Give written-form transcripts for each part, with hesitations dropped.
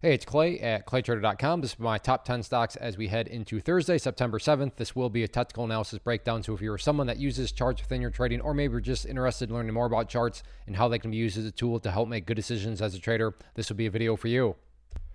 Hey, it's Clay at claytrader.com. This is my top 10 stocks as we head into Thursday, September 7th. This will be a technical analysis breakdown. So if you're someone that uses charts within your trading, or maybe you're just interested in learning more about charts and how they can be used as a tool to help make good decisions as a trader, this will be a video for you.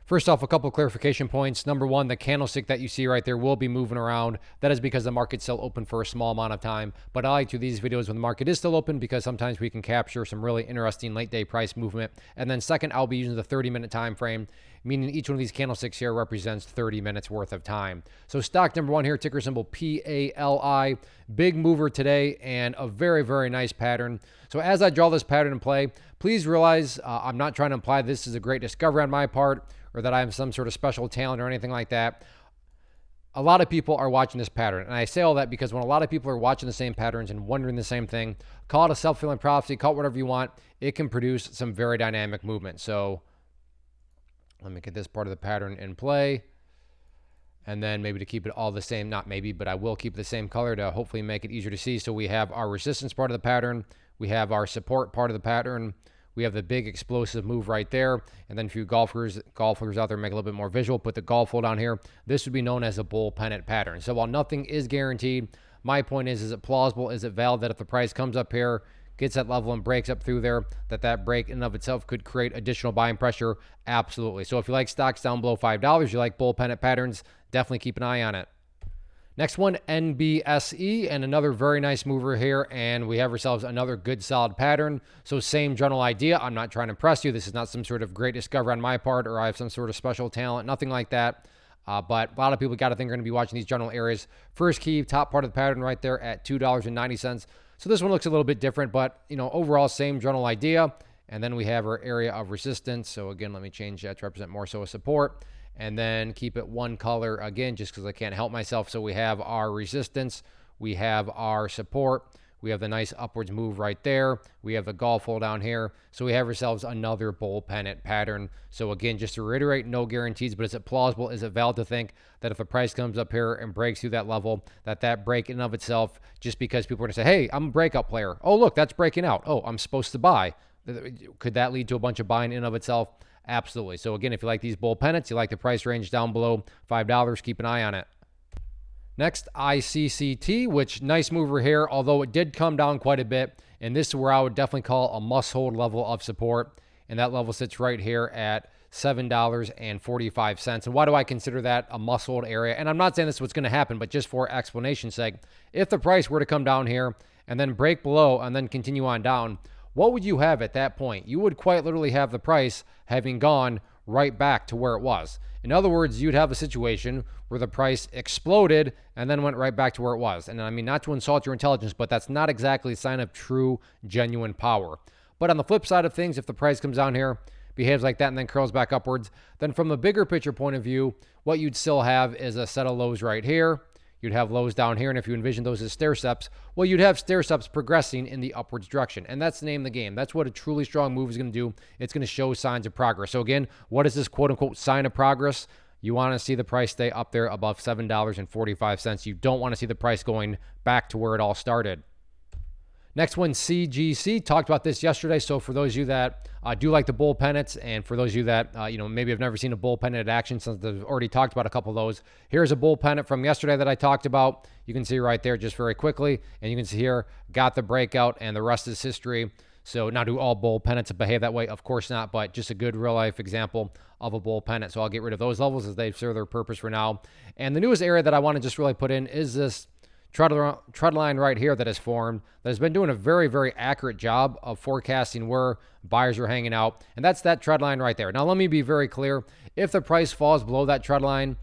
First off, a couple of clarification points. Number one, the candlestick that you see right there will be moving around. That is because the market's still open for a small amount of time. But I like to do these videos when the market is still open because sometimes we can capture some really interesting late day price movement. And then second, I'll be using the 30-minute time frame, meaning each one of these candlesticks here represents 30 minutes worth of time. So stock number one here, ticker symbol PALI, big mover today and a very, very nice pattern. So as I draw this pattern in play, please realize I'm not trying to imply this is a great discovery on my part or that I have some sort of special talent or anything like that. A lot of people are watching this pattern. And I say all that because when a lot of people are watching the same patterns and wondering the same thing, call it a self-fulfilling prophecy, call it whatever you want, it can produce some very dynamic movement. So let me get this part of the pattern in play. And then maybe to keep it all the same, not maybe, but I will keep the same color to hopefully make it easier to see. So we have our resistance part of the pattern. We have our support part of the pattern. We have the big explosive move right there. And then for you golfers out there, make it a little bit more visual, put the golf hole down here. This would be known as a bull pennant pattern. So while nothing is guaranteed, my point is it plausible? Is it valid that if the price comes up here, gets that level and breaks up through there, that break in and of itself could create additional buying pressure? Absolutely. So if you like stocks down below $5, you like bull pennant patterns, definitely keep an eye on it. Next one, NBSE, and another very nice mover here, and we have ourselves another good solid pattern. So same general idea. I'm not trying to impress you. This is not some sort of great discovery on my part, or I have some sort of special talent, nothing like that. But a lot of people got to think are going to be watching these general areas. First key, top part of the pattern right there at $2.90. So this one looks a little bit different, but overall same general idea. And then we have our area of resistance. So again, let me change that to represent more so a support. And then keep it one color again, just because I can't help myself. So we have our resistance, we have our support, we have the nice upwards move right there, we have the golf hole down here. So we have ourselves another bull pennant pattern. So again, just to reiterate, no guarantees, but is it plausible? Is it valid to think that if the price comes up here and breaks through that level, that break in and of itself, just because people are going to say, hey, I'm a breakout player. Oh, look, that's breaking out. Oh, I'm supposed to buy. Could that lead to a bunch of buying in and of itself? Absolutely. So again, if you like these bull pennants, you like the price range down below $5, keep an eye on it. Next, ICCT, which nice mover here, although it did come down quite a bit. And this is where I would definitely call a must-hold level of support. And that level sits right here at $7.45. And why do I consider that a must-hold area? And I'm not saying this is what's going to happen, but just for explanation's sake, if the price were to come down here and then break below and then continue on down, what would you have at that point? You would quite literally have the price having gone right back to where it was. In other words, you'd have a situation where the price exploded and then went right back to where it was. And I mean, not to insult your intelligence, but that's not exactly a sign of true, genuine power. But on the flip side of things, if the price comes down here, behaves like that, and then curls back upwards, then from a bigger picture point of view, what you'd still have is a set of lows right here. You'd have lows down here, and if you envision those as stair steps, well, you'd have stair steps progressing in the upwards direction, and that's the name of the game. That's what a truly strong move is going to do. It's going to show signs of progress. So again, what is this quote-unquote sign of progress? You want to see the price stay up there above $7.45. You don't want to see the price going back to where it all started. Next one, CGC. Talked about this yesterday. So for those of you that do like the bull pennants, and for those of you that maybe have never seen a bull pennant in action, since I've already talked about a couple of those, here's a bull pennant from yesterday that I talked about. You can see right there just very quickly, and you can see here, got the breakout, and the rest is history. So now, do all bull pennants behave that way? Of course not, but just a good real life example of a bull pennant. So I'll get rid of those levels as they serve their purpose for now. And the newest area that I want to just really put in is this trend line right here that has formed, that has been doing a very, very accurate job of forecasting where buyers are hanging out. And that's that trend line right there. Now, let me be very clear. If the price falls below that trend line,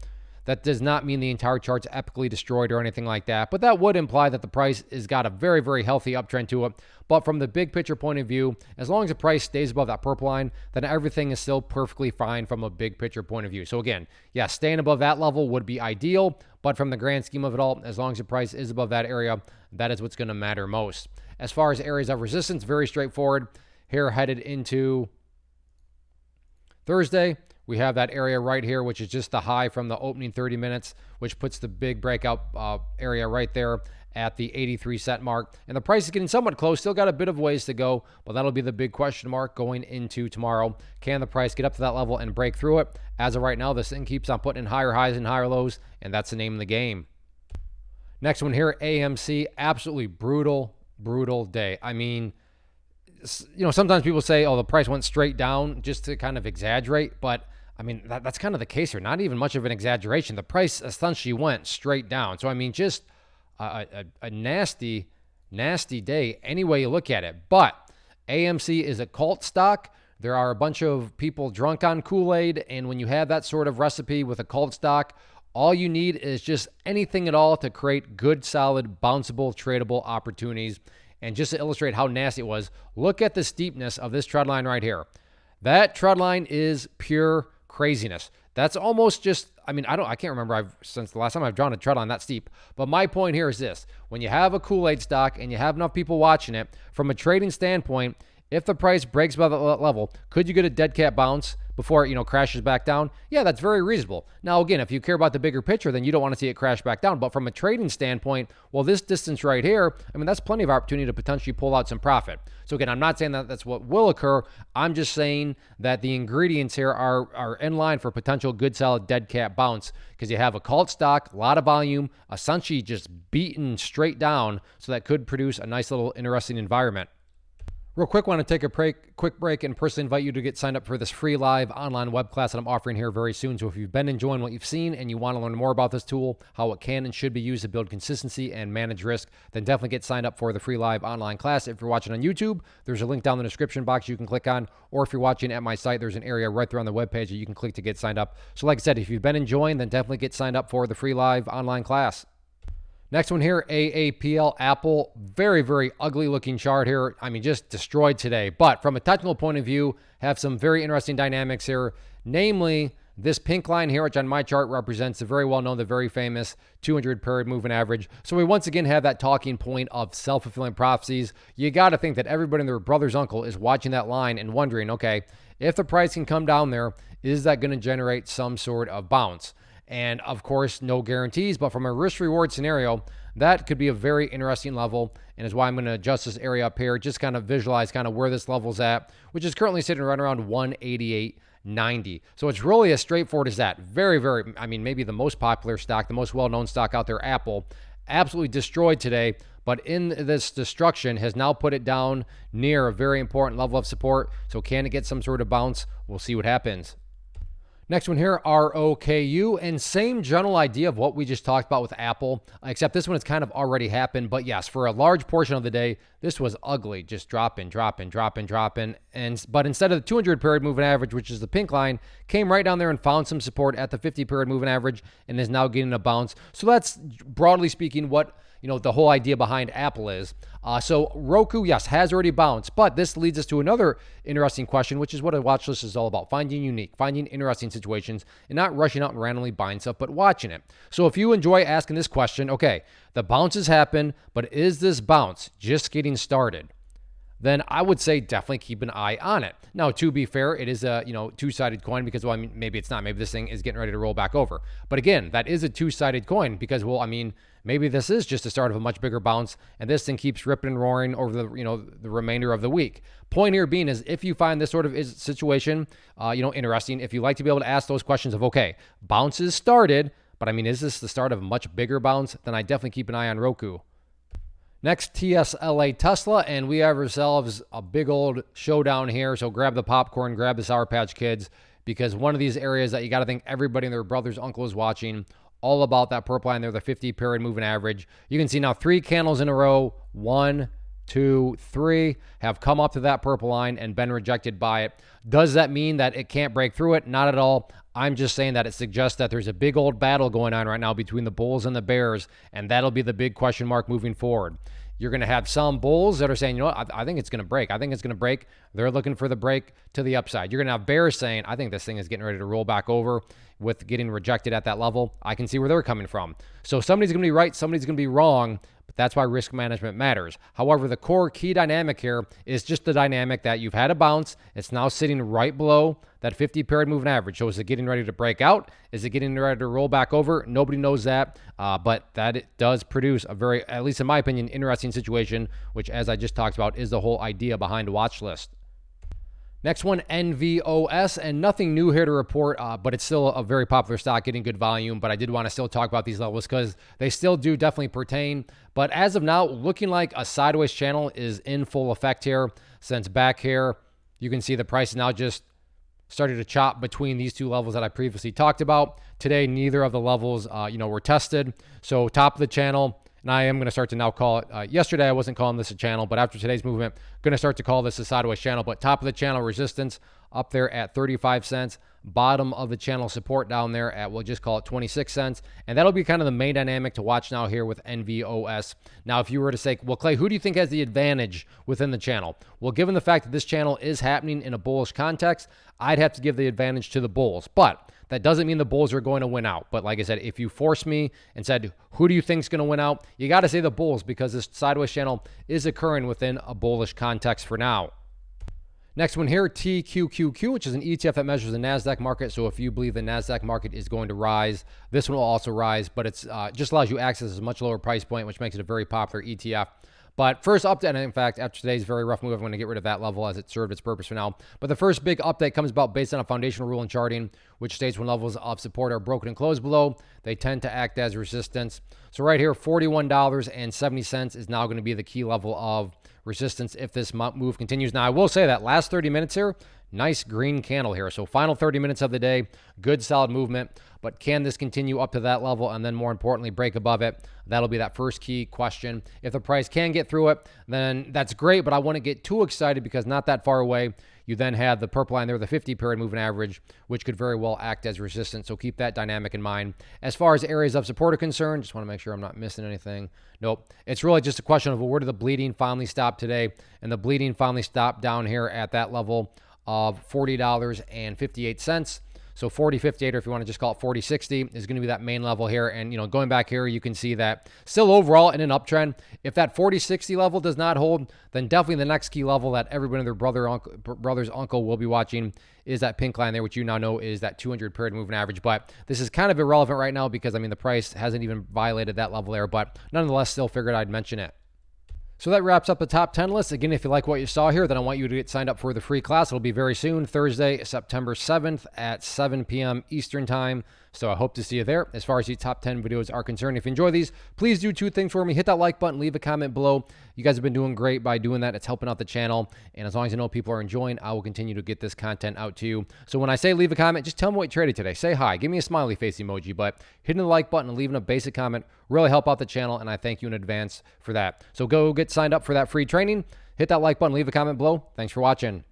that does not mean the entire chart's epically destroyed or anything like that. But that would imply that the price has got a very, very healthy uptrend to it. But from the big picture point of view, as long as the price stays above that purple line, then everything is still perfectly fine from a big picture point of view. So again, yeah, staying above that level would be ideal. But from the grand scheme of it all, as long as the price is above that area, that is what's going to matter most. As far as areas of resistance, very straightforward. Here headed into Thursday, We have that area right here, which is just the high from the opening 30 minutes, which puts the big breakout area right there at the 83 cent mark. And the price is getting somewhat close. Still got a bit of ways to go, but that'll be the big question mark going into tomorrow. Can the price get up to that level and break through it? As of right now, this thing keeps on putting in higher highs and higher lows, and that's the name of the game. Next one here, AMC. Absolutely brutal day. I mean, sometimes people say, oh, the price went straight down, just to kind of exaggerate, but I mean, that's kind of the case here. Not even much of an exaggeration. The price essentially went straight down. So, I mean, just a nasty day any way you look at it. But AMC is a cult stock. There are a bunch of people drunk on Kool-Aid. And when you have that sort of recipe with a cult stock, all you need is just anything at all to create good, solid, bounceable, tradable opportunities. And just to illustrate how nasty it was, look at the steepness of this trend line right here. That trend line is pure craziness. That's almost just, I can't remember since the last time I've drawn a trend line that steep. But my point here is this. When you have a Kool-Aid stock and you have enough people watching it, from a trading standpoint, if the price breaks above that level, could you get a dead cat bounce before it, crashes back down? Yeah, that's very reasonable. Now, again, if you care about the bigger picture, then you don't want to see it crash back down. But from a trading standpoint, well, this distance right here, that's plenty of opportunity to potentially pull out some profit. So again, I'm not saying that that's what will occur. I'm just saying that the ingredients here are in line for potential good, solid dead cat bounce, because you have a cult stock, a lot of volume, essentially just beaten straight down. So that could produce a nice little interesting environment. Real quick, want to take a quick break and personally invite you to get signed up for this free live online web class that I'm offering here very soon. So if you've been enjoying what you've seen and you want to learn more about this tool, how it can and should be used to build consistency and manage risk, then definitely get signed up for the free live online class. If you're watching on YouTube, there's a link down in the description box you can click on, or if you're watching at my site, there's an area right there on the webpage that you can click to get signed up. So like I said, if you've been enjoying, then definitely get signed up for the free live online class. Next one here, AAPL, Apple. Very, very ugly looking chart here. Just destroyed today. But from a technical point of view, have some very interesting dynamics here. Namely, this pink line here, which on my chart represents the very well-known, the very famous 200 period moving average. So we once again have that talking point of self-fulfilling prophecies. You got to think that everybody and their brother's uncle is watching that line and wondering, okay, if the price can come down there, is that going to generate some sort of bounce? And of course, no guarantees, but from a risk reward scenario, that could be a very interesting level, and is why I'm going to adjust this area up here, just kind of visualize kind of where this level's at, which is currently sitting right around 188.90. So it's really as straightforward as that. Very, very, maybe the most popular stock, the most well-known stock out there, Apple, absolutely destroyed today, but in this destruction has now put it down near a very important level of support. So can it get some sort of bounce? We'll see what happens. Next one here, ROKU, and same general idea of what we just talked about with Apple, except this one has kind of already happened. But yes, for a large portion of the day, this was ugly, just dropping. But instead of the 200 period moving average, which is the pink line, came right down there and found some support at the 50 period moving average and is now getting a bounce. So that's broadly speaking what the whole idea behind Apple is. So Roku, yes, has already bounced, but this leads us to another interesting question, which is what a watch list is all about: finding unique, finding interesting situations, and not rushing out and randomly buying stuff, but watching it. So if you enjoy asking this question, okay, the bounces happen, but is this bounce just getting started? Then I would say definitely keep an eye on it. Now, to be fair, it is a two-sided coin because, maybe it's not. Maybe this thing is getting ready to roll back over. But again, that is a two-sided coin because, maybe this is just the start of a much bigger bounce, and this thing keeps ripping and roaring over the remainder of the week. Point here being is, if you find this sort of situation, interesting, if you like to be able to ask those questions of, okay, bounces started, but is this the start of a much bigger bounce? Then I definitely keep an eye on Roku. Next, TSLA Tesla, and we have ourselves a big old showdown here. So grab the popcorn, grab the Sour Patch Kids, because one of these areas that you got to think everybody and their brother's uncle is watching, all about that purple line there, the 50 period moving average. You can see now 3 candles in a row, 1, 2, 3, have come up to that purple line and been rejected by it. Does that mean that it can't break through it? Not at all. I'm just saying that it suggests that there's a big old battle going on right now between the bulls and the bears, and that'll be the big question mark moving forward. You're going to have some bulls that are saying, I think it's going to break. I think it's going to break. They're looking for the break to the upside. You're going to have bears saying, I think this thing is getting ready to roll back over with getting rejected at that level. I can see where they're coming from. So somebody's going to be right, somebody's going to be wrong, but that's why risk management matters. However, the core key dynamic here is just the dynamic that you've had a bounce. It's now sitting right below that 50 period moving average. So is it getting ready to break out? Is it getting ready to roll back over? Nobody knows that, but that it does produce a very, at least in my opinion, interesting situation, which, as I just talked about, is the whole idea behind a watch list. Next one, NVOS, and nothing new here to report, but it's still a very popular stock, getting good volume. But I did want to still talk about these levels because they still do definitely pertain. But as of now, looking like a sideways channel is in full effect here. Since back here, you can see the price is now just started to chop between these two levels that I previously talked about. Today, neither of the levels, were tested. So top of the channel. And I am going to start to now call it, yesterday I wasn't calling this a channel, but after today's movement, going to start to call this a sideways channel. But top of the channel resistance up there at 35 cents. Bottom of the channel support down there at, we'll just call it 26 cents. And that'll be kind of the main dynamic to watch now here with NVOS. Now, if you were to say, well, Clay, who do you think has the advantage within the channel? Well, given the fact that this channel is happening in a bullish context, I'd have to give the advantage to the bulls. But that doesn't mean the bulls are going to win out. But like I said, if you force me and said, who do you think is going to win out? You got to say the bulls because this sideways channel is occurring within a bullish context for now. Next one here, TQQQ, which is an ETF that measures the NASDAQ market. So if you believe the NASDAQ market is going to rise, this one will also rise, but it's just allows you access a much lower price point, which makes it a very popular ETF. But first update, and in fact, after today's very rough move, I'm going to get rid of that level as it served its purpose for now. But the first big update comes about based on a foundational rule in charting, which states when levels of support are broken and closed below, they tend to act as resistance. So right here, $41.70 is now going to be the key level of resistance if this move continues. Now, I will say that last 30 minutes here, nice green candle here. So final 30 minutes of the day, good solid movement. But can this continue up to that level and then more importantly break above it? That'll be that first key question. If the price can get through it, then that's great, but I wouldn't get too excited because not that far away, you then have the purple line there, the 50 period moving average, which could very well act as resistance. So keep that dynamic in mind. As far as areas of support are concerned, just want to make sure I'm not missing anything. Nope. It's really just a question of, well, where did the bleeding finally stop today? And the bleeding finally stopped down here at that level of $40.58. So 40.58, or if you want to just call it 40.60, is going to be that main level here. And, going back here, you can see that still overall in an uptrend. If that 40.60 level does not hold, then definitely the next key level that everybody and their brother's uncle will be watching is that pink line there, which you now know is that 200 period moving average. But this is kind of irrelevant right now because, the price hasn't even violated that level there. But nonetheless, still figured I'd mention it. So that wraps up the top 10 list. Again, if you like what you saw here, then I want you to get signed up for the free class. It'll be very soon, Thursday, September 7th at 7 p.m. Eastern time. So I hope to see you there. As far as these top 10 videos are concerned, if you enjoy these, please do two things for me. Hit that like button, leave a comment below. You guys have been doing great by doing that. It's helping out the channel. And as long as I know people are enjoying, I will continue to get this content out to you. So when I say leave a comment, just tell me what you traded today. Say hi. Give me a smiley face emoji. But hitting the like button and leaving a basic comment really help out the channel. And I thank you in advance for that. So go get signed up for that free training. Hit that like button, leave a comment below. Thanks for watching.